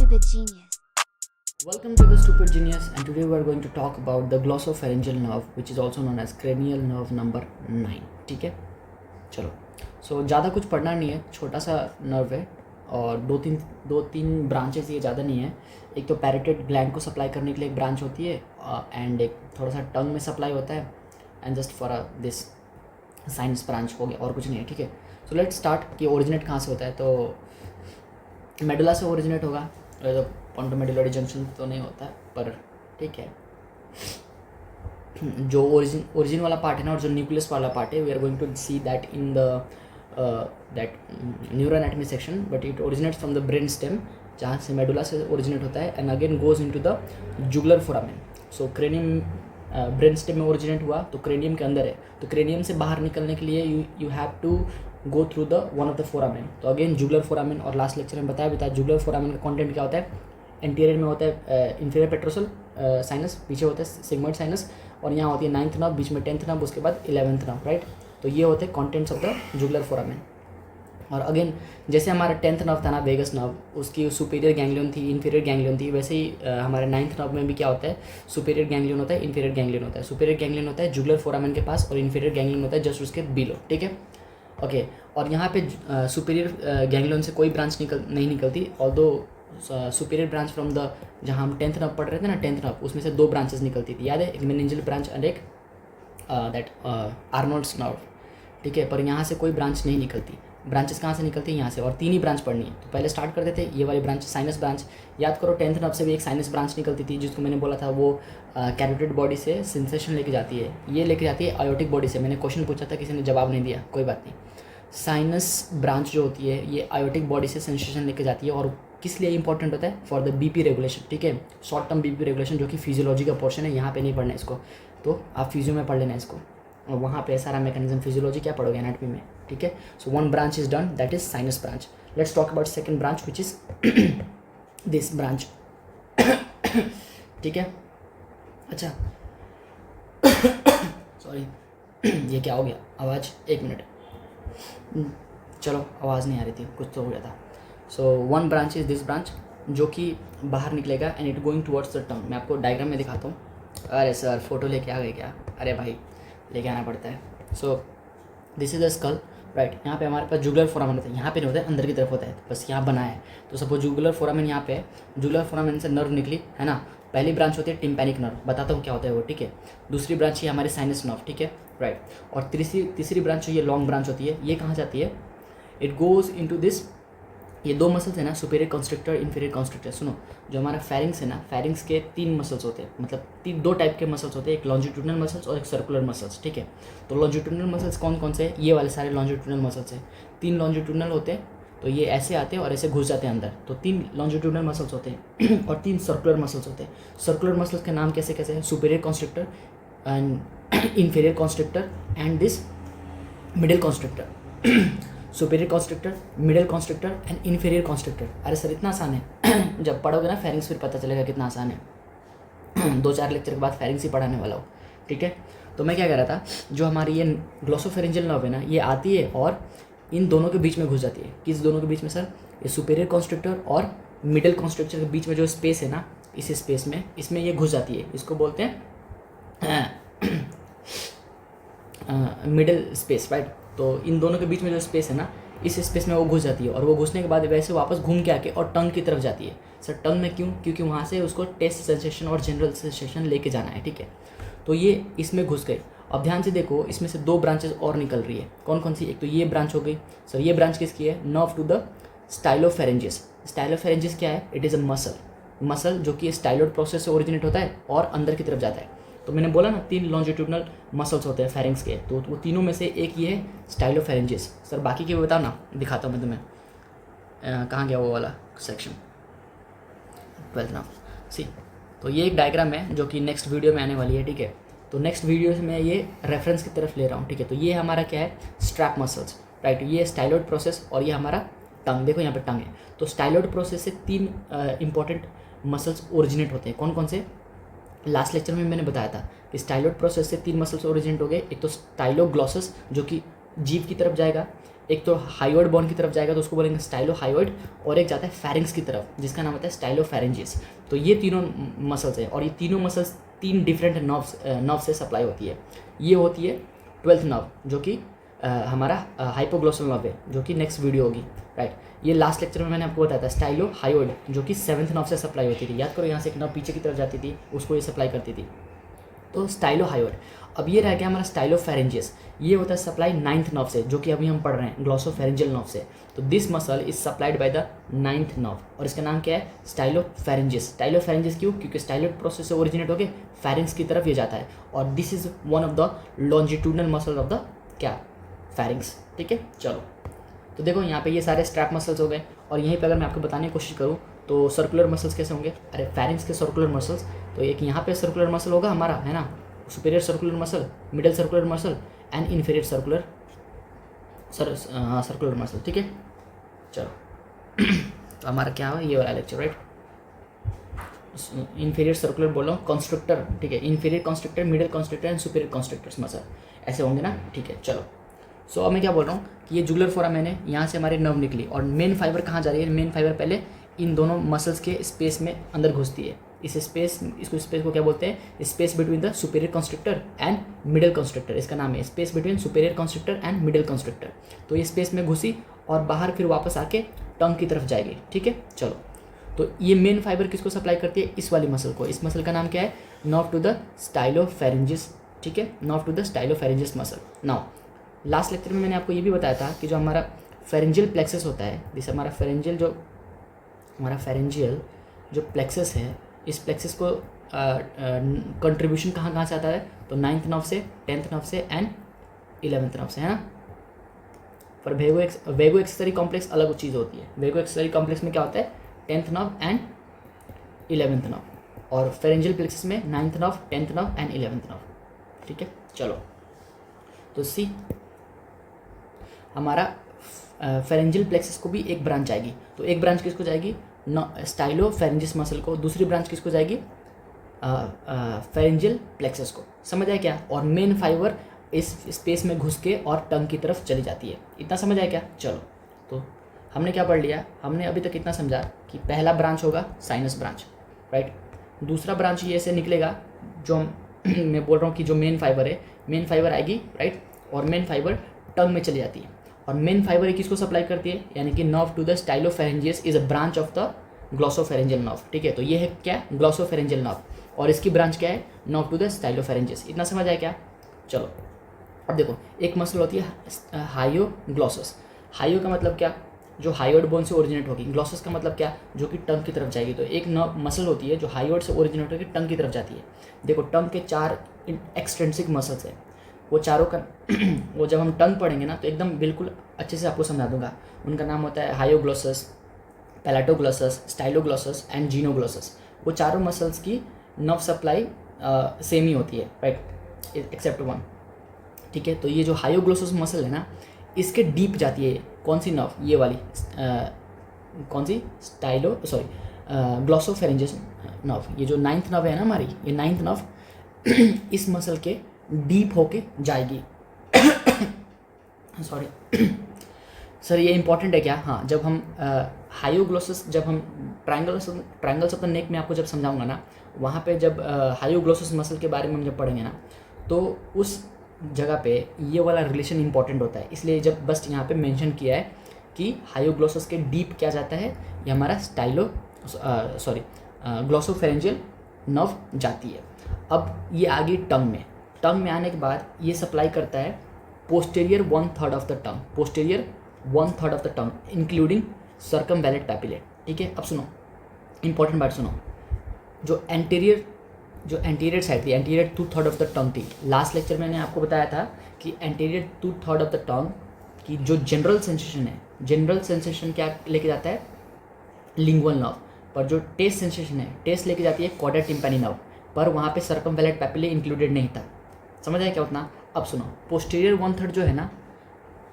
Stupid Genius. Welcome to the Stupid Genius, and today we are going to talk about the glossopharyngeal nerve, which is also known as cranial nerve number 9. ठीक है, चलो. सो ज़्यादा कुछ पढ़ना नहीं है, छोटा सा नर्व है और दो तीन ब्रांचेस, ये ज़्यादा नहीं है. एक तो पैरेटेड ग्लैंड को सप्लाई करने के लिए एक ब्रांच होती है, एंड एक थोड़ा सा टंग में सप्लाई होता है, and just for this sinus branch हो गया, और कुछ नहीं है. ठीक है, सो लेट्स स्टार्ट कि ओरिजिनेट कहाँ से होता है. तो मेडुला से ओरिजिनेट होगा, तो पोंटोमेडुलरी जंक्शन तो नहीं होता है, पर ठीक है. जो ओरिजिन वाला पार्ट है ना, और जो न्यूक्लियस वाला पार्ट है, we are going to see that in the that neuroanatomy section, but it originates from the brain stem, जहाँ से मेडुला से ओरिजिनेट होता है, and again goes into the jugular foramen. So cranium brain stem में originate हुआ तो cranium के अंदर है, तो क्रेनियम से बाहर निकलने के लिए you have to go through the one of the foramen. तो अगेन जुगुलर फोरामेन, और लास्ट लेक्चर में बताया भी था जुगुलर फोरामेन का कंटेंट क्या होता है. एंटीरियर में होता है इंफीरियर पेट्रोसल साइनस, पीछे होता है सिग्मोइड साइनस, और यहाँ होती है 9th नर्व, बीच में 10th नर्व, उसके बाद 11th नर्व, राइट. तो ये होते हैं contents of the jugular foramen. और अगेन जैसे हमारा 10th नर्व था ना, वेगस नर्व, उसकी सुपीरियर गैंग्लियन थी, इंफीरियर गैंग्लियन थी, वैसे ही हमारे 9th नर्व में भी क्या होता है, सुपीरियर गैंग्लियन होता है, इंफीरियर गैंग्लियन होता है. सुपीरियर गैंग्लियन होता है जुगुलर फोरामेन के पास, और इंफीरियर गैंग्लियन होता है जस्ट उसके बिलो. ठीक है, ओके. और यहाँ पे सुपीरियर गैंग्लियन से कोई ब्रांच नहीं निकलती, और दो सुपीरियर ब्रांच फ्रॉम द, जहाँ हम 10th नर्व पढ़ रहे थे ना, 10th नर्व, उसमें से 2 ब्रांचेस निकलती थी, याद है, एक मेनिंजियल ब्रांच एंड एक दैट आर्नोल्ड्स नर्व. ठीक है, पर यहाँ से कोई ब्रांच नहीं निकलती. ब्रांचेस कहाँ से निकलती है, यहाँ से, और 3 ही ब्रांच पढ़नी है. तो पहले स्टार्ट करते थे ये वाली ब्रांच, साइनस ब्रांच. याद करो 10th नर्व से भी एक साइनस ब्रांच निकलती थी, जिसको मैंने बोला था वो कैरोटिड बॉडी से सेंसेशन लेके जाती है, ये लेके जाती है आयोटिक बॉडी से. मैंने क्वेश्चन पूछा था, किसी ने जवाब नहीं दिया, कोई बात नहीं. साइनस ब्रांच जो होती है ये आयोटिक बॉडी से सेंसेशन लेके जाती है, और किस लिए इंपॉर्टेंट होता है, फॉर द बीपी रेगुलेशन. ठीक है, शॉर्ट टर्म बीपी रेगुलेशन, जो कि फिजियोलॉजी का पोर्शन है, यहाँ पे नहीं पढ़ना है इसको, तो आप फिजियो में पढ़ लेना इसको, और वहाँ पे सारा मैकेनिज्म, फिजियोलॉजी क्या पढ़ोगे एनाटॉमी में. ठीक है, सो 1 branch is done, that is sinus branch. Let's talk about second branch, which is this branch. ठीक है, अच्छा सॉरी ये क्या हो गया, आवाज़, 1 मिनट. चलो, आवाज़ नहीं आ रही थी, कुछ तो हो गया था. सो 1 ब्रांच इज दिस ब्रांच, जो कि बाहर निकलेगा, and it going towards the tongue. मैं आपको डायग्राम में दिखाता हूँ. अरे सर, फोटो लेके आ गए क्या? अरे भाई, लेके आना पड़ता है. So this is the skull, right. यहाँ पे हमारे पास जुगुलर फोरामेन होता है, यहाँ पे नहीं होता है, अंदर की तरफ होता है, बस यहाँ बना है. तो सपोज जुगुलर फोरामेन यहाँ पे है, जुगुलर फोरामेन से नर्व निकली है ना. पहली ब्रांच होती है टिम्पैनिक नर्व, बताता हूँ क्या होता है वो. ठीक है, दूसरी ब्रांच ये हमारे साइनस नर्व. ठीक है, राइट. और तीसरी ब्रांच जो ये लॉन्ग ब्रांच होती है, ये कहाँ जाती है, इट गोज इनटू दिस. ये 2 मसल्स है ना, सुपीरियर कॉन्स्ट्रिक्टर, इंफीरियर कॉन्स्ट्रिक्टर. सुनो, जो हमारा फेरिंग्स है ना, फेरिंग्स के 3 मसल्स होते हैं, मतलब 2 टाइप के मसल्स होते हैं, एक लॉन्जिट्यूडनल मसल्स और एक सर्कुलर मसल्स. ठीक है, तो लॉन्जिट्यूडनल मसल्स कौन कौन से हैं, ये वाले सारे लॉन्जिट्यूडनल मसल्स हैं. 3 लॉन्जिट्यूडनल होते हैं, तो ये ऐसे आते हैं और ऐसे घुस जाते हैं अंदर, तो 3 लॉन्जिट्यूडनल मसल्स होते हैं और 3 सर्कुलर मसल्स होते हैं. सर्कुलर मसल्स के नाम कैसे कैसे हैं, superior constrictor and inferior constrictor and this middle constrictor. Superior constrictor, middle constrictor and inferior constrictor. अरे सर, इतना आसान है. जब पढ़ोगे ना फेरिंग्स, फिर पता चलेगा कितना आसान है. 2-4 लेक्चर के बाद फेरिंग्स ही पढ़ाने वाला हो. ठीक है, तो मैं क्या कह रहा था, जो हमारी ये ग्लोसोफेरिंजियल नर्व है ना, ये आती है और इन दोनों के बीच में घुस जाती है. किस दोनों के बीच में सर, ये सुपीरियर कॉन्स्ट्रिक्टर और मिडिल कॉन्स्ट्रिक्टर के बीच में जो स्पेस है ना, इस स्पेस में, इसमें ये घुस जाती है. इसको बोलते हैं मिडिल स्पेस, राइट. तो इन दोनों के बीच में जो स्पेस है ना, इस स्पेस में वो घुस जाती है, और वो घुसने के बाद वैसे वापस घूम के आके और टंग की तरफ जाती है. सर टंग में क्यों, क्योंकि वहाँ से उसको टेस्ट सेंसेशन और जनरल सेंसेशन लेके जाना है. ठीक है, तो ये इसमें घुस गई. अब ध्यान से देखो, इसमें से 2 ब्रांचेस और निकल रही है. कौन कौन सी, एक तो ये ब्रांच हो गई. सर ये ब्रांच किसकी है, नर्व टू द स्टाइलोफेरेंजिस. स्टाइलोफेरेंजिस क्या है, इट इज़ अ मसल जो कि स्टाइलोइड प्रोसेस से ओरिजिनेट होता है और अंदर की तरफ जाता है. तो मैंने बोला ना 3 लॉन्जिट्यूडनल मसल्स होते हैं फेरिंग्स के, तो वो तीनों में से एक ये है स्टाइलोफेरेंजिस. सर बाकी के बताओ ना, दिखाता हूँ मैं तुम्हें. कहाँ गया वो वाला सेक्शन, 12th नाउ सी. तो ये एक डायग्राम है जो कि नेक्स्ट वीडियो में आने वाली है. ठीक है, तो नेक्स्ट वीडियो से मैं ये रेफरेंस की तरफ ले रहा हूँ. ठीक है, तो ये हमारा क्या है, स्ट्रैप मसल्स, राइट. ये स्टाइलोइड प्रोसेस, और ये हमारा टंग. देखो यहाँ पर टंग है. तो स्टाइलोइड प्रोसेस से 3 इंपॉर्टेंट मसल्स ओरिजिनेट होते हैं. कौन कौन से, लास्ट लेक्चर में मैंने बताया था कि स्टाइलोइड प्रोसेस से 3 मसल्स ओरिजिनेट हो गए. एक तो स्टाइलोग्लॉसस, जो कि जीभ की तरफ जाएगा, एक तो हाइयोइड बोन की तरफ जाएगा तो उसको बोलेंगे स्टाइलो हाइयोइड, और एक जाता है फेरिंग्स की तरफ जिसका नाम होता है स्टाइलो फेरेंजियस। तो ये तीनों मसल्स है, और ये तीनों मसल्स 3 डिफरेंट नर्व से सप्लाई होती है। ये होती है 12th नर्व जो कि हमारा हाइपोग्लोसल नर्व है, जो कि नेक्स्ट वीडियो होगी, राइट। ये लास्ट लेक्चर में मैंने आपको बताया था स्टाइलो हाइयोइड जो कि 7th नर्व से सप्लाई होती थी। याद करो, यहाँ से एक नर्व पीछे की तरफ जाती थी, उसको ये सप्लाई करती थी, तो स्टाइलो हाइयोइड। अब ये रह गया हमारा स्टाइलो फेरेंजियस, ये होता है सप्लाई 9th नर्व से, जो कि अभी हम पढ़ रहे हैं ग्लॉसोफेरेंजियल नर्व से। तो this muscle is supplied by the 9th nerve, और इसका नाम क्या है, स्टाइलो फेरेंजियस। स्टाइलो फेरेंजियस क्यों? क्योंकि स्टाइलोइड प्रोसेस से ओरिजिनेट होकर फेरिंग्स की तरफ ये जाता है, और this is one of the longitudinal muscle of the क्या, फेरिंग्स। ठीक है, चलो तो देखो यहाँ पे ये सारे स्ट्रैप मसल्स हो गए, और यहीं पे अगर मैं आपको बताने की कोशिश करूँ तो सर्कुलर मसल्स कैसे होंगे, अरे फेरिंग्स के सर्कुलर मसल्स, तो एक यहाँ पे सर्कुलर मसल होगा हमारा, है ना, superior circular muscle, middle circular muscle and inferior circular circular muscle. ठीक है, चलो तो हमारा क्या हुआ, ये वाला लेक्चर, राइट। इन्फीरियर सर्कुलर बोल रहा हूँ, कॉन्स्ट्रक्टर, ठीक है, inferior constrictor, middle constrictor and superior constrictors muscle ऐसे होंगे ना, ठीक है। चलो सो अब मैं क्या बोल रहा हूँ कि ये जुगुलर फोरा मैंने यहाँ से हमारे नर्व निकली, और मेन फाइबर कहाँ जा रही है, मेन फाइबर पहले इन दोनों मसल्स के स्पेस में अंदर घुसती है। इस स्पेस, इसको स्पेस को क्या बोलते हैं, space between the superior constructor and middle constructor, इसका नाम है space between superior constructor and middle constructor. तो ये स्पेस में घुसी और बाहर फिर वापस आके टंग की तरफ जाएगी। ठीक है, चलो तो ये मेन फाइबर किसको सप्लाई करती है, इस वाली मसल को। इस मसल का नाम क्या है, नर्व टू द स्टाइलोफेरेंजियस। ठीक है, nerve to the stylopharyngeus muscle. Now last lecture में मैंने आपको ये भी बताया था कि जो हमारा फेरेंजियल प्लेक्सस होता है, जैसे हमारा फेरेंजियल जो प्लेक्सस है, इस प्लेक्सस को कंट्रीब्यूशन कहाँ कहाँ से आता है, तो 9th नर्व से, 10th नर्व से एंड 11th नर्व से, है ना। पर वेगो एक्सेसरी कॉम्प्लेक्स अलग चीज़ होती है। वेगो एक्सेसरी कॉम्प्लेक्स में क्या होता है, 10th nerve and 11th nerve, और फेरेंजियल प्लेक्सस में 9th nerve, 10th nerve and 11th nerve. ठीक है, चलो तो सी हमारा फेरेंजियल प्लेक्सस को भी एक ब्रांच आएगी, तो एक ब्रांच किसको जाएगी, स्टाइलो फेरेंजियस मसल को, दूसरी ब्रांच किसको जाएगी, फेरेंजियल प्लेक्सस को। समझ आया क्या? और मेन फाइबर इस स्पेस में घुस के और टंग की तरफ चली जाती है। इतना समझ आया क्या? चलो तो हमने क्या पढ़ लिया, हमने अभी तक इतना समझा कि पहला ब्रांच होगा साइनस ब्रांच, राइट। दूसरा ब्रांच ये से निकलेगा जो मैं बोल रहा हूँ कि जो मेन फाइबर है, मेन फाइबर आएगी, राइट, और मेन फाइबर टंग में चली जाती है, और मेन फाइबर किसको सप्लाई करती है, यानी कि nerve to the stylopharyngeus is a branch of the glossopharyngeal nerve. ठीक है, तो ये है क्या, ग्लॉसोफेरेंजियल नर्व, और इसकी ब्रांच क्या है, नर्व टू द स्टाइलोफेरेंजियस। इतना समझ आया क्या? चलो अब देखो, एक मसल होती है हाइयोग्लॉसस। हाइयो का मतलब क्या, जो हाइयोइड बोन से ओरिजिनेट होगी। ग्लॉसस का मतलब क्या, जो कि टंग की तरफ जाएगी। तो एक मसल होती है जो हाइयोइड से ओरिजिनेट होकर टंग की तरफ जाती है। देखो टंग के 4 एक्सट्रेंसिक मसल्स हैं, वो चारों का वो जब हम टंग पढ़ेंगे ना तो एकदम बिल्कुल अच्छे से आपको समझा दूंगा। उनका नाम होता है हाइयोग्लॉसस, पैलेटोग्लॉसस, स्टाइलोग्लॉसस एंड जीनोग्लॉसस। वो चारों मसल्स की नर्व सप्लाई सेम ही होती है, राइट, एक्सेप्ट वन। ठीक है, तो ये जो हाइयोग्लॉसस मसल है ना, इसके डीप जाती है कौन सी नर्व, ये वाली कौन सी, ग्लॉसोफेरेंजियस नर्व। ये जो 9th नर्व है ना हमारी, ये 9th नर्व इस मसल के डीप होके जाएगी। सॉरी सर, ये इंपॉर्टेंट है क्या? हाँ, जब हम हाइयोग्लॉसस, जब हम ट्रायंगल्स ऑफ द नेक में आपको जब समझाऊंगा ना, वहाँ पे जब हाइयोग्लॉसस मसल के बारे में हम जब पढ़ेंगे ना, तो उस जगह पे ये वाला रिलेशन इंपॉर्टेंट होता है। इसलिए जब बस यहाँ पे मेंशन किया है कि हाइयोग्लॉसस के डीप क्या जाता है, ये हमारा ग्लॉसोफेरेंजियल नर्व जाती है। अब ये आ गई टंग में। टंग में आने के बाद ये सप्लाई करता है posterior 1/3 of the tongue, posterior 1/3 of the tongue including circumvallate papillae. ठीक है, अब सुनो, इंपॉर्टेंट बात सुनो। जो एंटीरियर साइड थी, एंटीरियर 2/3 ऑफ द टंग थी। लास्ट लेक्चर में मैंने आपको बताया था कि एंटीरियर 2/3 ऑफ द टंग की जो जनरल सेंसेशन है, जनरल सेंसेशन क्या लेके जाता है, लिंगुअल नर्व, पर जो टेस्ट सेंसेशन है, टेस्ट लेके जाती है कॉर्डा टिम्पैनी नर्व, पर वहाँ पे सर्कमवैलेंट पैपिले इंक्लूडेड नहीं था। समझ आया क्या उतना? अब सुनो, पोस्टीरियर 1/3 जो है ना,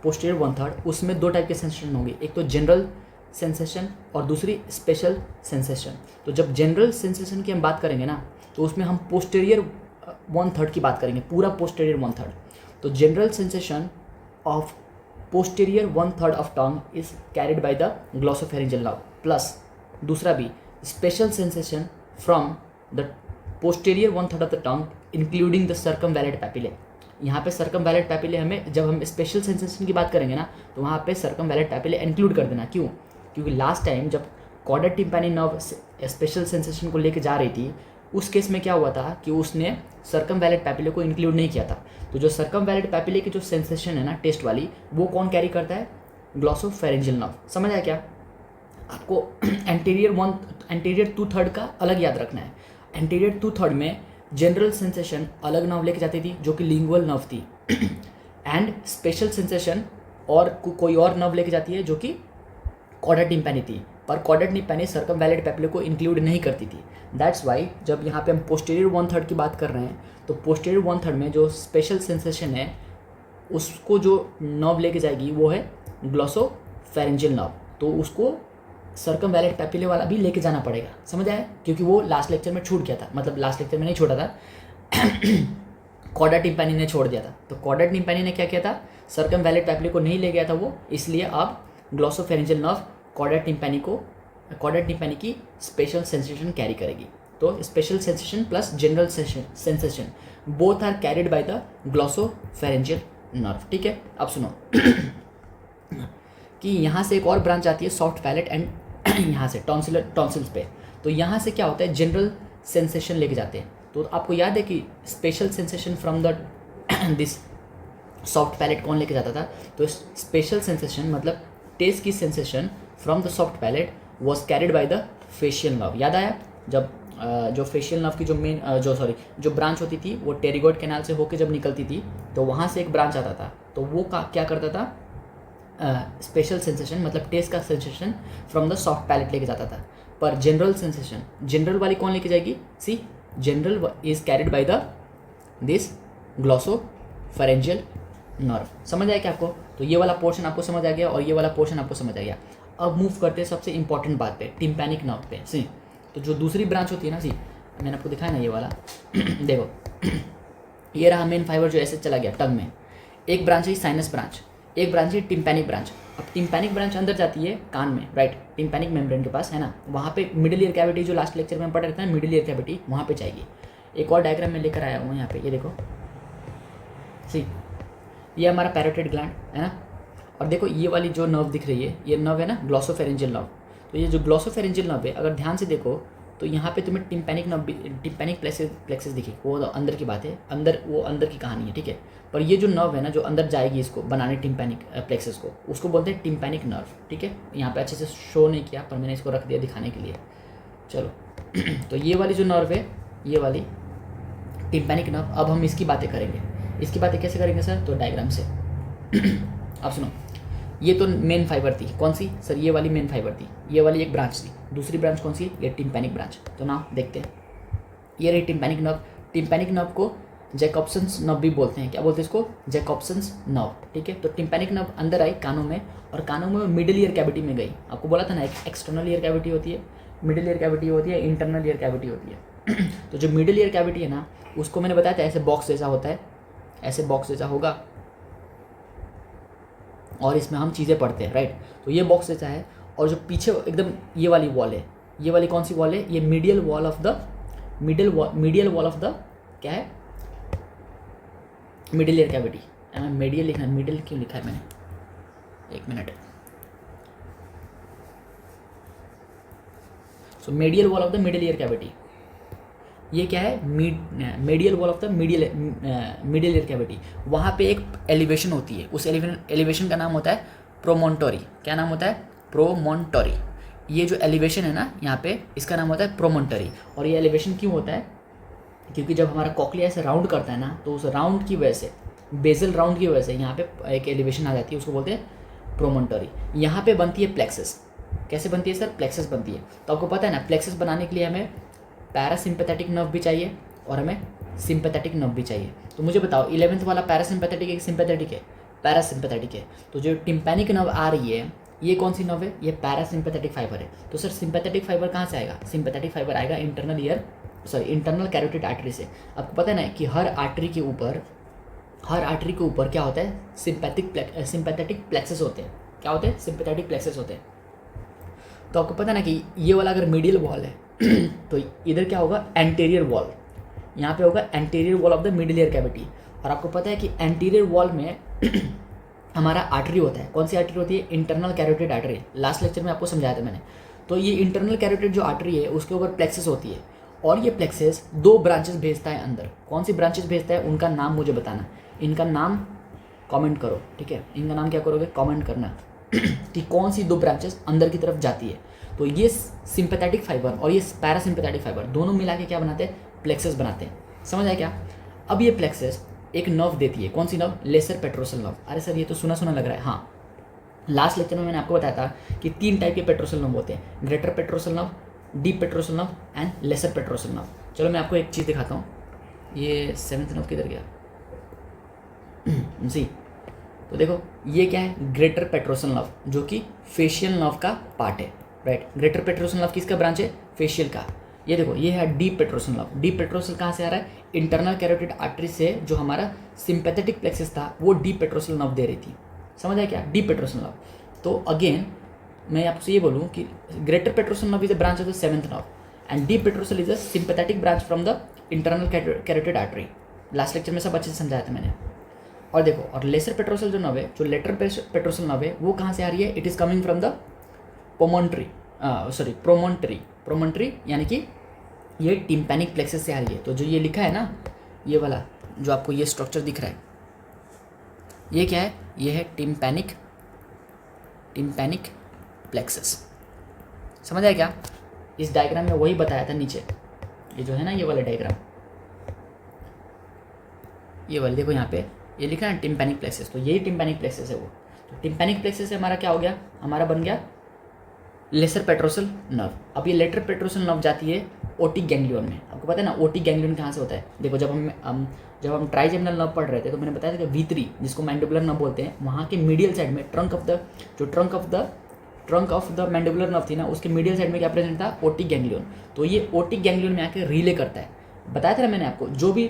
पोस्टीरियर 1/3, उसमें 2 टाइप के सेंसेशन होंगे, एक तो जनरल सेंसेशन और दूसरी स्पेशल सेंसेशन। तो जब जनरल सेंसेशन की हम बात करेंगे ना, तो उसमें हम पोस्टीरियर 1/3 की बात करेंगे, पूरा पोस्टीरियर 1/3। तो general sensation of posterior 1/3 of tongue is carried by the glossopharyngeal nerve, plus दूसरा भी special sensation from the posterior 1/3 of the tongue including the circumvallate papillae. यहाँ पे सर्कमवैलेंट पैपिले हमें, जब हम स्पेशल सेंसेशन की बात करेंगे ना, तो वहाँ पे सर्कमवैलेंट पैपिले इंक्लूड कर देना। क्यों? क्योंकि लास्ट टाइम जब कॉर्डा टिम्पैनी नर्व स्पेशल सेंसेशन को लेके जा रही थी, उस केस में क्या हुआ था कि उसने सर्कमवैलेंट पैपिले को इंक्लूड नहीं किया था। तो जो सर्कमवैलेंट पैपिले की जो सेंसेशन है ना टेस्ट वाली, वो कौन कैरी करता है? ग्लॉसोफेरिंजियल नर्व। समझ आया क्या? आपको एंटीरियर 2/3 का अलग याद रखना है। एंटीरियर 2/3 में जनरल सेंसेशन अलग नर्व लेके जाती थी जो कि लिंगुअल नर्व थी, एंड स्पेशल सेंसेशन और कोई और नर्व लेके जाती है जो कि कॉर्डा टिम्पैनी थी, पर कॉर्डा टिम्पैनी सर्कमवैलेंट पैपिले को इंक्लूड नहीं करती थी। दैट्स वाई जब यहाँ पे हम पोस्टीरियर 1/3 की बात कर रहे हैं, तो पोस्टीरियर 1/3 में जो स्पेशल सेंसेशन है उसको जो नर्व लेके जाएगी वो है ग्लॉसोफेरिंजियल नर्व। तो उसको सर्कमवैलेंट पैपिले वाला भी लेके जाना पड़ेगा। समझ आया? क्योंकि वो लास्ट लेक्चर में छूट गया था, मतलब लास्ट लेक्चर में नहीं छोड़ा था कॉर्डा टिम्पैनी ने छोड़ दिया था। तो कॉर्डा टिम्पैनी ने क्या किया था? सर्कमवैलेंट पैपिले को नहीं ले गया था वो, इसलिए अब ग्लॉसोफेरिंजियल नर्व कॉर्डा टिम्पैनी की स्पेशल सेंसेशन कैरी करेगी। तो special sensation plus general sensation both are carried by the glossopharyngeal nerve. ठीक है, अब सुनो कि यहाँ से एक और ब्रांच आती है सॉफ्ट पैलेट एंड यहाँ से टॉन्सिल्स पे। तो यहाँ से क्या होता है? जनरल सेंसेशन लेके जाते हैं। तो आपको याद है कि special sensation from the this soft palate कौन लेके जाता था? तो स्पेशल सेंसेशन मतलब टेस्ट की sensation from the soft palate was carried by the facial nerve. याद आया? जब जो फेशियल नर्व की जो ब्रांच होती थी वो टेरिगॉइड कैनाल से होके जब निकलती थी, तो वहाँ से एक ब्रांच आता था। तो वो क्या करता था? स्पेशल सेंसेशन मतलब टेस्ट का sensation from the soft palate लेके जाता था। पर जनरल सेंसेशन, जनरल वाली कौन लेके जाएगी? See, general is carried by the this glossopharyngeal nerve. समझ आया क्या आपको? तो ये वाला पोर्शन आपको समझ आ गया और ये वाला पोर्शन आपको समझ आ गया। अब मूव करते हैं सबसे इंपॉर्टेंट बात पे, टिम्पैनिक नर्व पे। सी, तो जो दूसरी ब्रांच होती है ना, सी मैंने आपको दिखाया ना ये वाला देखो ये रहा मेन फाइबर जो ऐसे चला गया टंग में। एक ब्रांच है साइनस ब्रांच, एक ब्रांच है टिम्पैनिक ब्रांच। अब टिम्पैनिक ब्रांच अंदर जाती है कान में, राइट? टिम्पैनिक मेम्ब्रेन के पास है ना, वहाँ पे मिडिल ईयर कैविटी, जो लास्ट लेक्चर में पढ़ रहे थे ना, मिडिल ईयर कैविटी वहाँ पे जाएगी। एक और डायग्राम में लेकर आया हूँ यहाँ पे, ये देखो। सी, ये हमारा पैरोटिड ग्लैंड है ना, और देखो ये वाली जो नर्व दिख रही है, ये नर्व है ना ग्लॉसोफेरिंजियल नर्व। तो ये जो ग्लॉसोफेरिंजियल नर्व है, अगर ध्यान से देखो तो यहाँ पे तुम्हें टिम्पैनिक प्लेक्सेस दिखे, वो तो अंदर की बात है, वो अंदर की कहानी है, ठीक है। पर ये जो नर्व है ना, जो अंदर जाएगी इसको बनाने टिम्पैनिक प्लेक्सेस को, उसको बोलते हैं टिम्पैनिक नर्व, ठीक है। यहाँ पे अच्छे से शो नहीं किया, पर मैंने इसको रख दिया दिखाने के लिए। चलो तो ये वाली जो नर्व है, ये वाली टिम्पैनिक नर्व, अब हम इसकी बातें करेंगे। इसकी बातें कैसे करेंगे सर? तो डायग्राम से। आप सुनो, ये तो मेन फाइबर थी, कौन सी सर? ये वाली मेन फाइबर थी, ये वाली एक ब्रांच थी। दूसरी ब्रांच कौन सी? ये टिम्पैनिक ब्रांच। तो ना देखते हैं, ये रही टिम्पैनिक नर्व। टिम्पैनिक नर्व को जैकॉब्सन्स नर्व भी बोलते हैं। क्या बोलते हैं इसको? जैकॉब्सन्स नर्व, ठीक है। तो टिम्पैनिक नर्व अंदर आई कानों में, और कानों में मिडिल ईयर कैविटी में गई। आपको बोला था ना, एक एक्सटर्नल ईयर कैविटी होती है, मिडिल ईयर कैविटी होती है, इंटरनल ईयर कैविटी होती है। तो जो मिडिल ईयर कैविटी है ना, उसको मैंने बताया था ऐसे बॉक्स जैसा होता है, ऐसे बॉक्स जैसा होगा, और इसमें हम चीज़ें पढ़ते हैं, राइट। तो ये बॉक्स जैसा है, और जो पीछे एकदम ये वाली वॉल है, ये वाली कौन सी वॉल है? ये मीडियल वॉल ऑफ द क्या है? Middle ear cavity. मीडियल लिखना, मिडिल क्यों लिखा है मैंने? एक minute. So medial wall of the middle ear cavity, ये क्या है? Medial wall of the middle ear cavity. वहाँ पे एक एलिवेशन होती है, उस एलिवेशन का नाम होता है प्रोमोन्टोरी। क्या नाम होता है? प्रोमोन्टोरी। ये जो एलिवेशन है ना यहाँ पे, इसका नाम होता है प्रोमोन्टोरी। और ये एलिवेशन क्यों होता है? क्योंकि जब हमारा कॉकलिया ऐसे राउंड करता है ना, तो उस राउंड की वजह से, बेजल राउंड की वजह से यहाँ पे एक एलिवेशन आ जाती है, उसको बोलते हैं प्रोमोन्टोरी। यहाँ पे बनती है प्लेक्सस। कैसे बनती है सर? प्लेक्सस बनती है। तो आपको पता है ना, प्लेक्सस बनाने के लिए हमें पैरासिम्पैथेटिक नर्व भी चाहिए और हमें सिंपैथेटिक नर्व भी चाहिए। तो मुझे बताओ, 11th वाला पैरासिम्पैथेटिक है कि सिंपैथेटिक है? पैरासिम्पैथेटिक है। तो जो टिम्पैनिक नर्व आ रही है, ये कौन सी नर्व है? ये पैरासिम्पैथेटिक फाइबर है। तो सर सिंपैथेटिक फाइबर कहाँ से आएगा? सिंपैथेटिक फाइबर आएगा इंटरनल कैरोटिड आर्टरी से। आपको पता है ना कि हर आर्टरी के ऊपर हर आर्टरी के ऊपर क्या होता है, सिंपैथेटिक प्लेक्सेस होते हैं। क्या होते हैं? सिंपैथेटिक प्लेक्सेस होते हैं। तो आपको पता है ना कि ये वाला अगर मीडियल वॉल है तो इधर क्या होगा, एंटीरियर वॉल, यहाँ पे होगा anterior wall of the middle ear cavity. और आपको पता है कि एंटीरियर वॉल में हमारा आर्टरी होता है। कौन सी आर्टरी होती है? Internal carotid artery. Last lecture में आपको समझाया था मैंने। तो ये इंटरनल कैरोटिड जो आर्टरी है उसके ऊपर प्लेक्सेस होती है, और ये प्लेक्सेस 2 ब्रांचेस भेजता है अंदर। कौन सी ब्रांचेस भेजता है, उनका नाम मुझे बताना। इनका नाम कमेंट करो, ठीक है? इनका नाम क्या करोगे, कमेंट करना कि कौन सी 2 ब्रांचेस अंदर की तरफ जाती है। तो ये सिंपैथेटिक फाइबर और ये पैरासिम्पैथेटिक फाइबर दोनों मिला के क्या बनाते हैं, प्लेक्सेस बनाते हैं। समझ आया क्या? अब ये प्लेक्सेस एक नर्व देती है। कौन सी नर्व? Lesser petrosal nerve. अरे सर ये तो सुना सुना लग रहा है। हाँ, लास्ट लेक्चर में मैंने आपको बताया था कि 3 टाइप के पेट्रोसल नर्व होते हैं, greater petrosal nerve, deep petrosal nerve and lesser petrosal nerve. चलो मैं आपको एक चीज़ दिखाता हूँ। ये 7th नर्व किधर गया जी? तो देखो ये क्या है, ग्रेटर पेट्रोसल नर्व, जो कि फेशियल नर्व का पार्ट है, राइट? ग्रेटर पेट्रोसल नर्व किसका ब्रांच है? फेशियल का। ये देखो ये है deep petrosal nerve. Deep petrosal कहाँ से आ रहा है? इंटरनल कैरोटिड आर्टरी से जो हमारा सिंपैथेटिक प्लेक्सस था वो डीप पेट्रोसल नर्व दे रही थी। समझ आया क्या? Deep petrosal nerve. तो अगेन मैं आपसे ये बोलूँ कि greater petrosal nerve is a branch of the 7th nerve and deep petrosal is a sympathetic branch from the internal carotid artery. Last lecture में सब अच्छे से समझाया था मैंने। और देखो, और लेसर पेट्रोसल जो नर्व है, जो लेटर पेट्रोसल नर्व है, वो कहाँ से आ रही है? It is coming from the promontory, यानी कि ये टिम्पैनिक प्लेक्सस से आ रही है। तो जो ये लिखा है ना, ये वाला जो आपको ये स्ट्रक्चर दिख रहा है, ये क्या है? ये है टिम्पैनिक प्लेक्सस। समझ आया क्या? इस डायग्राम में वही बताया था नीचे, ये जो है ना, ये वाला डायग्राम, ये वाले देखो यहाँ पे ये लिखा है टिम्पैनिक प्लेक्सस। तो यही टिम्पैनिक प्लेक्सस है वो। तो टिम्पैनिक प्लेक्सस से हमारा क्या हो गया? हमारा बन गया लेसर पेट्रोसल नर्व। अब ये लेटर पेट्रोसल नर्व जाती है ओटिक गैंग्लियन में। आपको पता है ना ओटिक गैंग्लियन कहाँ से होता है? देखो जब हम ट्राइजेमिनल नर्व पढ़ रहे थे तो मैंने बताया था कि V3 जिसको मैंडिबुलर नर्व बोलते हैं, वहाँ के मीडियल साइड में trunk of the mandibular nerve थी ना, उसके मीडियल साइड में क्या प्रेजेंट था? Otic ganglion. तो ये ओटिक गैंग्लियन में आके रिले करता है। बताया था ना मैंने आपको, जो भी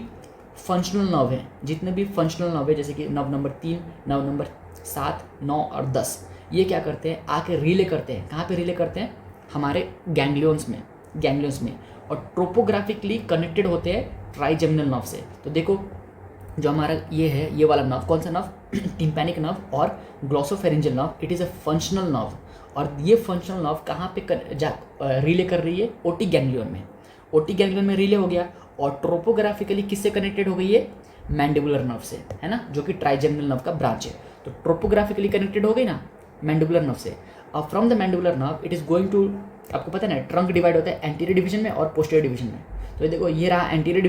फंक्शनल नर्व है, जितने भी फंक्शनल नर्व है, जैसे कि नर्व नंबर 3, नर्व नंबर 7, 9 और 10, ये क्या करते हैं? आके रिले करते हैं। कहाँ पे रिले करते हैं? हमारे गैंग्लियंस में और ट्रोपोग्राफिकली कनेक्टेड होते हैं ट्राइजेमिनल नर्व से। तो देखो जो हमारा ये है, ये वाला नर्व, कौन सा नर्व? टिम्पैनिक नर्व और glossopharyngeal nerve. It is a functional nerve, और ये फंक्शनल नर्व कहाँ पे रिले कर रही है? ओटिक गैंग्लियन में। ओटिक गैंग्लियन में रिले हो गया, और ट्रोपोग्राफिकली किससे कनेक्टेड हो गई है? मैंडिबुलर नर्व से, है ना, जो कि ट्राइजेमिनल नर्व का ब्रांच है। तो ट्रोपोग्राफिकली कनेक्टेड हो गई ना मैंडिबुलर नर्व से। अब from the mandibular nerve it is going to, आपको पता है ना ट्रंक डिवाइड होता है एंटीरियर डिवीजन में और पोस्टीरियर डिवीजन में। तो ये देखो ये रहा एंटीरियर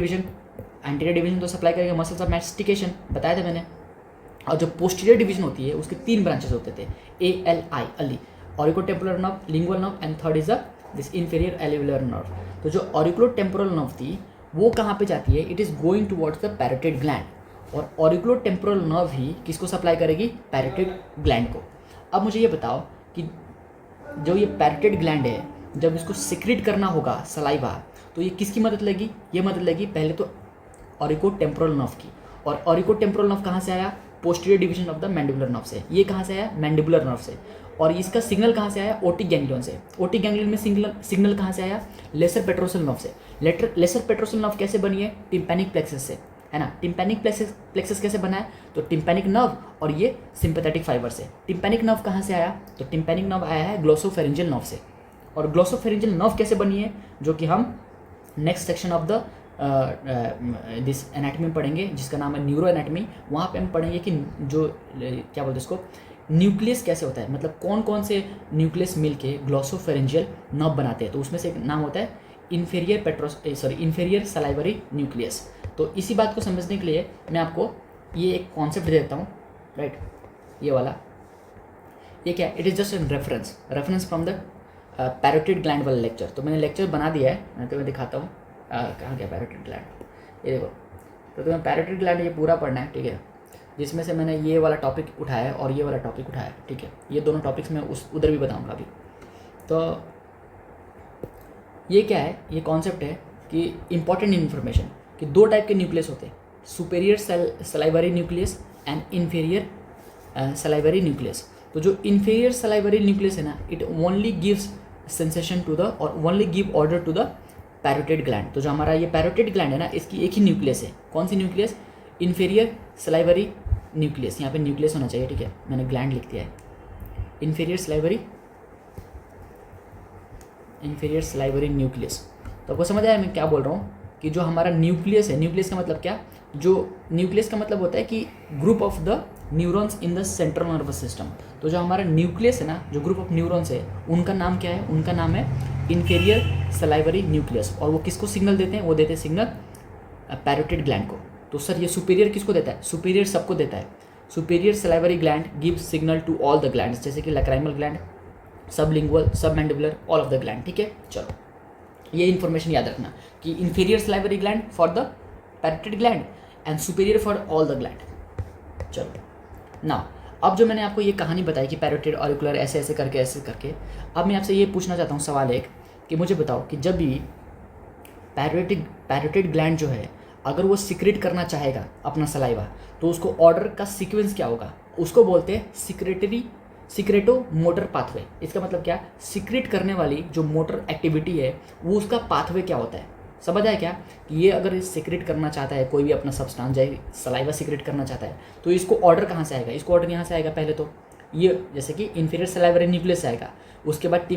डिवीजन तो सप्लाई करेगा मसल्स ऑफ मैस्टिकेशन, बताया था मैंने। और जो पोस्टीरियर डिवीजन होती है उसके 3 ब्रांचेस होते थे, ALI, ALI, auriculotemporal nerve, lingual nerve and third is this inferior alveolar nerve. तो जो ऑरिकुलोटेम्पोरल नर्व थी वो कहाँ पे जाती है? It is going towards the parotid gland, और ऑरिकुलोटेम्पोरल नर्व ही किसको सप्लाई करेगी? पैरोटिड ग्लैंड को। अब मुझे ये बताओ कि जो ये पैरोटिड ग्लैंड है, जब इसको सिक्रीट करना होगा सलाइवा, तो ये किसकी मदद लेगी? ये मदद लेगी पहले तो ऑरिकोटेम्पोरल नर्व की। और ऑरिकोटेम्पोरल नर्व कहाँ से आया? Posterior division of the mandibular nerve से। ये कहाँ से आया? मैंडिबुलर नर्व से। और इसका सिग्नल कहाँ से आया? ओटिक गैंग्लियन से। ओटिक गैंग्लियन में सिग्नल कहाँ से आया? लेसर पेट्रोसल नर्व से। लेसर पेट्रोसल नर्व कैसे बनी है? टिम्पैनिक प्लेक्सस से, है ना। टिम्पैनिक प्लेक्सस कैसे बना है? तो टिम्पैनिक नर्व और ये सिंपैथेटिक फाइबर से। टिम्पैनिक नर्व कहाँ से आया? तो टिम्पैनिक नर्व आया है ग्लॉसोफेरिंजियल नर्व से। और ग्लॉसोफेरिंजियल नर्व कैसे बनी है, जो कि हम next section of the this anatomy पढ़ेंगे, जिसका नाम है न्यूरो एनाटमी। वहाँ पे हम पढ़ेंगे कि जो क्या बोलते हैं इसको, न्यूक्लियस कैसे होता है, मतलब कौन कौन से न्यूक्लियस मिल के ग्लॉसोफेरिंजियल नर्व बनाते हैं। तो उसमें से एक नाम होता है इंफीरियर सलाइवरी न्यूक्लियस। तो इसी बात को समझने के लिए मैं आपको ये एक कॉन्सेप्ट दे देता हूँ, राइट। ये वाला, ये क्या है? It is just an reference from the parotid gland वाला लेक्चर। तो मैंने लेक्चर बना दिया है, मैं तुम्हें दिखाता हूँ। कहाँ गया पैरोटिड ग्लैंड? ये देखो। तो तुम्हें पैरोटिड ग्लैंड ये पूरा पढ़ना है, ठीक है, जिसमें से मैंने ये वाला टॉपिक उठाया है और ये वाला टॉपिक उठाया है, ठीक है। ये दोनों टॉपिक्स मैं उधर भी बताऊँगा अभी। तो ये क्या है? ये कॉन्सेप्ट है कि इंपॉर्टेंट इन्फॉर्मेशन कि 2 टाइप के न्यूक्लियस होते हैं, superior salivary nucleus and inferior salivary nucleus. तो जो इन्फीरियर सलाइवरी न्यूक्लियस है ना, it only gives sensation to the और only give order to the parotid gland. तो जो हमारा ये पैरोटिड ग्लैंड है ना, इसकी एक ही न्यूक्लियस है। कौन सी न्यूक्लियस? Inferior salivary nucleus. यहाँ पे न्यूक्लियस होना चाहिए, ठीक है, मैंने ग्लैंड लिख दिया है। Inferior salivary nucleus. तो आपको समझ आया मैं क्या बोल रहा हूँ कि जो हमारा न्यूक्लियस है, न्यूक्लियस का मतलब क्या? जो न्यूक्लियस का मतलब होता है कि group of the neurons in the central nervous system. तो जो हमारा न्यूक्लियस है ना, जो ग्रुप ऑफ न्यूरॉन्स है, उनका नाम क्या है? उनका नाम है इन्फीरियर सलाइवरी न्यूक्लियस। और वो किसको सिग्नल देते हैं? वो देते हैं सिग्नल पैरोटिड ग्लैंड को। तो सर ये सुपीरियर किसको देता है? सुपीरियर सबको देता है। Superior salivary gland gives signal to all the glands, जैसे कि lacrimal gland, sublingual, submandibular, all of the gland, ठीक है। चलो ये इन्फॉर्मेशन याद रखना कि inferior salivary gland for the parotid gland and superior for all the gland. चलो ना, अब जो मैंने आपको ये कहानी बताई कि पैरोटिड ऑरिकुलर ऐसे ऐसे करके, अब मैं आपसे ये पूछना चाहता हूँ सवाल एक कि मुझे बताओ कि जब भी पैरोटिड ग्लैंड जो है, अगर वो सिक्रेट करना चाहेगा अपना सलाइवा, तो उसको ऑर्डर का सीक्वेंस क्या होगा? उसको बोलते हैं सिक्रेटो मोटर पाथवे। इसका मतलब क्या? सिक्रेट करने वाली जो मोटर एक्टिविटी है, वो उसका पाथवे क्या होता है? समझ आया क्या? कि ये अगर सिक्रेट करना चाहता है, कोई भी अपना सब्सटेंस या सलाइवा सिक्रेट करना चाहता है, तो इसको ऑर्डर कहाँ से आएगा? इसको ऑर्डर यहाँ से आएगा। पहले तो ये जैसे कि इन्फीरियर सलाइवरी न्यूक्लियस से आएगा, उसके बाद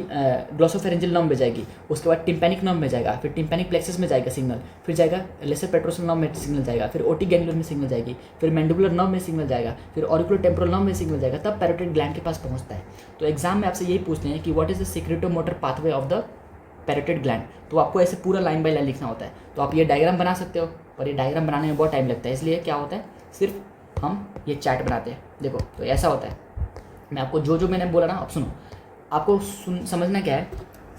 ग्लोसोफेरेंजियल नर्व में जाएगी, उसके बाद टिम्पैनिक नर्व में जाएगा, फिर टिम्पैनिक प्लेक्सस में जाएगा सिग्नल, फिर जाएगा लेसर पेट्रोसल नर्व में सिग्नल जाएगा, फिर ओटी गैंग्लियन में सिग्नल जाएगी, फिर मैंडिबुलर नर्व में सिग्नल जाएगा, फिर ऑरिकुलर टेम्पोरल नर्व में सिग्नल जाएगा, तब पैरोटिड ग्लैंड के पास पहुंचता है। तो एग्जाम में आपसे यही पूछते हैं कि what is the secretomotor pathway of the parotid gland. तो आपको ऐसे पूरा लाइन बाय लाइन लिखना होता है। तो आप ये डायग्राम बना सकते हो, और ये डायग्राम बनाने में बहुत टाइम लगता है, इसलिए क्या होता है, सिर्फ हम ये चैट बनाते हैं। देखो तो ऐसा होता है। मैं आपको जो मैंने बोला ना, अब सुनो, आपको समझना क्या है,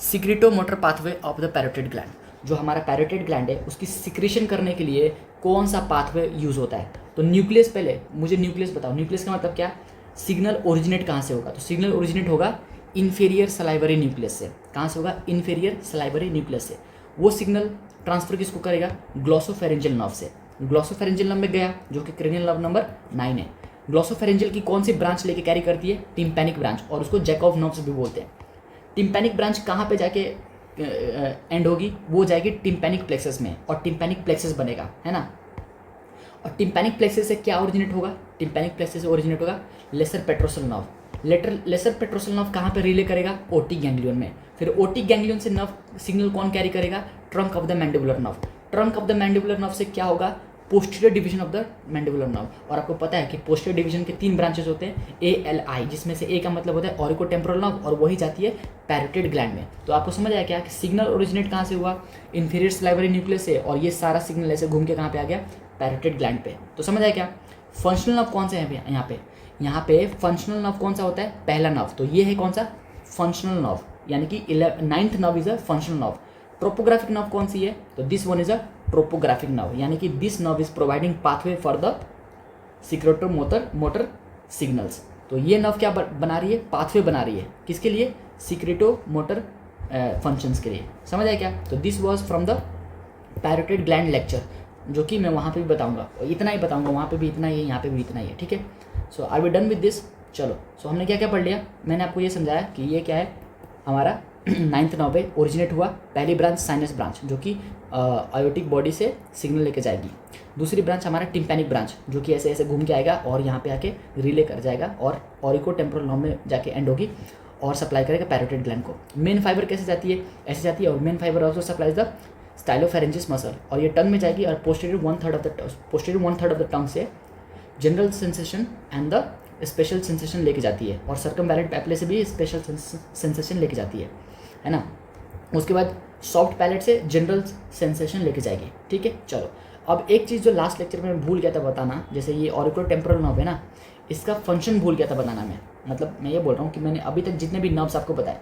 secretomotor pathway of the parotid gland. जो हमारा पैरोटिड ग्लैंड है, उसकी सिक्रेशन करने के लिए कौन सा पाथवे यूज़ होता है? तो न्यूक्लियस, पहले मुझे न्यूक्लियस बताओ। न्यूक्लियस का मतलब क्या? सिग्नल ओरिजिनेट कहाँ से होगा? तो सिग्नल ओरिजिनेट होगा इन्फीरियर सलाइवरी न्यूक्लियस से। कहाँ से होगा? इन्फीरियर सलाइवरी न्यूक्लियस से। वो सिग्नल ट्रांसफर किसको करेगा? ग्लोसोफेरेंजियल नर्व से। ग्लोसोफेरेंजियल नर्व में गया, जो कि क्रेनियल नर्व नंबर 9 है। ग्लोसोफेरेंजियल की कौन सी ब्रांच लेके कैरी करती है? टिम्पैनिक ब्रांच, और उसको जैकॉब नर्व्स भी बोलते हैं। टिम्पैनिक ब्रांच कहाँ पे जाके एंड होगी? वो जाएगी टिम्पैनिक प्लेक्सस में, और टिम्पैनिक प्लेक्सस बनेगा, है ना। और टिम्पैनिक प्लेक्सस से क्या ओरिजिनेट होगा? टिम्पैनिक प्लेक्सस से ओरिजिनेट होगा lesser petrosal nerve. Lesser petrosal nerve कहाँ पे रिले करेगा? ओटी गैंग्लियन में। फिर ओटी गैंग्लियन से नर्व सिग्नल कौन कैरी करेगा? Trunk of the mandibular nerve. Trunk of the mandibular nerve से क्या होगा? Posterior division of the mandibular nerve. और आपको पता है कि पोस्टीरियर डिवीजन के 3 ब्रांचेस होते हैं, ALI, जिसमें से A का मतलब होता है ऑरिकोटेम्पोरल नर्व, और वही जाती है पैरोटिड ग्लैंड में। तो आपको समझ आया क्या कि सिग्नल ओरिजिनेट कहाँ से हुआ? इन्फीरियर सलाइवरी न्यूक्लियस से, और ये सारा सिग्नल ऐसे घूम के कहाँ पे आ गया? पैरोटिड ग्लैंड पे। तो समझ आया क्या? फंक्शनल नर्व कौन से हैं यहाँ पे फंक्शनल नर्व कौन सा होता है? पहला नर्व। तो ये है कौन सा? फंक्शनल नर्व, यानी कि 9th nerve is a functional nerve. Topographic nerve कौन सी है? तो this one is a topographic nerve, यानी कि this nerve is providing pathway for the secretomotor signals. तो ये नर्व क्या बना रही है? पाथवे बना रही है। किसके लिए? सिक्रेटोमोटर फंक्शंस के लिए। समझ आया क्या? तो this was from the parotid gland lecture, जो कि मैं वहाँ पे भी बताऊंगा, इतना ही बताऊंगा, वहाँ पे भी इतना ही है, यहाँ पे भी इतना ही है, ठीक है। So are we done with this? चलो, सो हमने क्या क्या पढ़ लिया? मैंने आपको ये समझाया कि ये क्या है, हमारा 9th नर्व पे ओरिजिनेट हुआ। पहली ब्रांच साइनस ब्रांच, जो कि आयोटिक बॉडी से सिग्नल लेके जाएगी। दूसरी ब्रांच हमारा टिम्पैनिक ब्रांच, जो कि ऐसे ऐसे घूम के आएगा और यहाँ पे आके रिले कर जाएगा, और ऑरिकोटेम्पोरल नर्व में जाके एंड होगी और सप्लाई करेगा पैरोटिड ग्लैंड को। मेन फाइबर कैसे जाती है? ऐसे जाती है, और main fibre also supplies the stylopharyngeus muscle, और ये टंग में जाएगी, और पोस्टीरियर 1/3 ऑफ द टंग से general sensation and the special sensation लेके जाती है, और सर्कमवैलेंट पैपले से भी स्पेशल सेंसेशन लेके जाती है ना। उसके बाद सॉफ्ट पैलेट से जनरल सेंसेशन लेके जाएगी, ठीक है। चलो, अब एक चीज़ जो लास्ट लेक्चर में भूल गया था बताना, जैसे ये ऑरिकोटेम्पोरल नर्व है ना, इसका फंक्शन भूल गया था बताना मैं। मतलब मैं ये बोल रहा हूँ कि मैंने अभी तक जितने भी नर्व्स आपको बताए,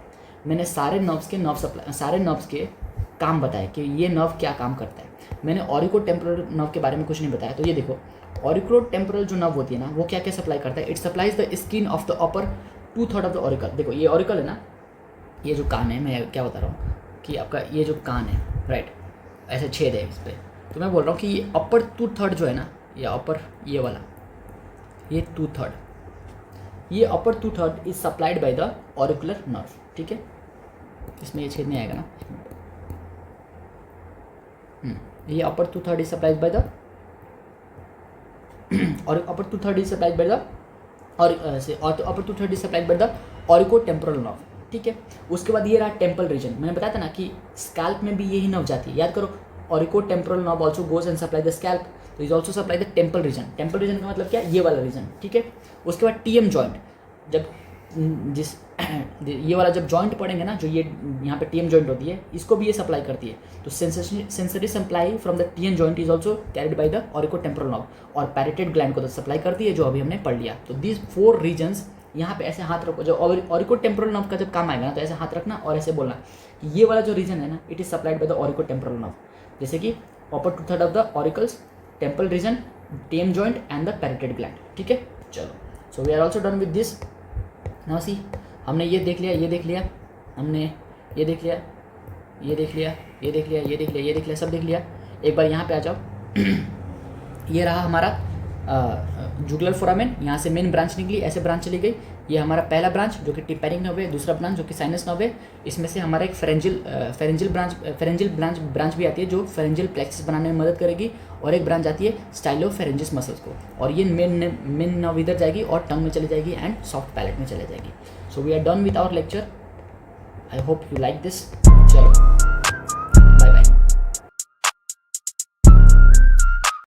मैंने सारे नर्व्स के काम बताए कि ये नर्व क्या काम करता है। मैंने ऑरिकोटेम्पोरल नर्व के बारे में कुछ नहीं बताया। तो ये देखो, ऑरिकोटेम्पोरल जो नर्व होती है ना, वो क्या क्या सप्लाई करता है? It supplies the skin of the upper 2/3 of the auricle. देखो ये ऑरिकल है ना, ये जो कान है, मैं क्या बता रहा हूँ कि आपका ये जो कान है, राइट, ऐसे छेद है इस पर। तो मैं बोल रहा हूँ कि ये अपर 2/3 जो है ना, या अपर ये वाला, ये 2/3, ये upper 2/3 is supplied by the auricular nerve, ठीक है। इसमें ये छेद नहीं आएगा ना, ये upper 2/3 is supplied by the और upper 2/3 is supplied by the और upper 2/3 is supplied by the auriculotemporal nerve, ठीक है। उसके बाद ये रहा टेम्पल रीजन, मैंने बताया था ना कि स्कैल्प में भी यही नर्व जाती है, याद करो। Auriculotemporal nerve also goes and supply the scalp, तो is also supply the temple region. Temple region का मतलब क्या, ये वाला रीजन, ठीक है। उसके बाद टीएम जॉइंट, जब ये वाला जब जॉइंट पड़ेंगे ना, जो ये यहाँ पे टीएम जॉइंट होती है, इसको भी ये सप्लाई करती है। तो sensory supply from the TM joint is also carried by the auriculotemporal nerve, और पैरेटेड ग्लैंड को तो सप्लाई करती है, जो अभी हमने पढ़ लिया। तो दीज 4 रीजन्स यहाँ पे ऐसे हाथ रखो, जब ऑरिकोटेम्पोरल नर्व का जब काम आएगा ना, तो ऐसे हाथ रखना और ऐसे बोलना कि ये वाला जो रीजन है ना, it is supplied by the auriculotemporal nerve, जैसे कि upper 2/3 of the auricles, temple region, TM joint and the parotid gland, ठीक है। चलो, so we are also done with this. Now see, हमने ये देख लिया, ये देख लिया, हमने ये देख लिया, ये देख लिया, ये देख लिया, ये देख लिया, ये देख लिया, सब देख लिया। एक बार यहाँ पे आ जाओ। ये रहा हमारा जुगुलर फोरामेन, यहाँ से मेन ब्रांच निकली, ऐसे ब्रांच चली गई। ये हमारा पहला ब्रांच जो कि टिपैरिंग नर्व है, दूसरा ब्रांच जो कि साइनस नर्व है। इसमें से हमारा एक फेरेंजियल ब्रांच भी आती है, जो फेरेंजियल प्लेक्सस बनाने में मदद करेगी, और एक ब्रांच आती है स्टाइलोफेरेंजिस मसल्स को, और ये मेन नर्व इधर जाएगी और टंग में चली जाएगी एंड सॉफ्ट पैलेट में चली जाएगी। So we are done with our lecture. I hope you like this. चलो।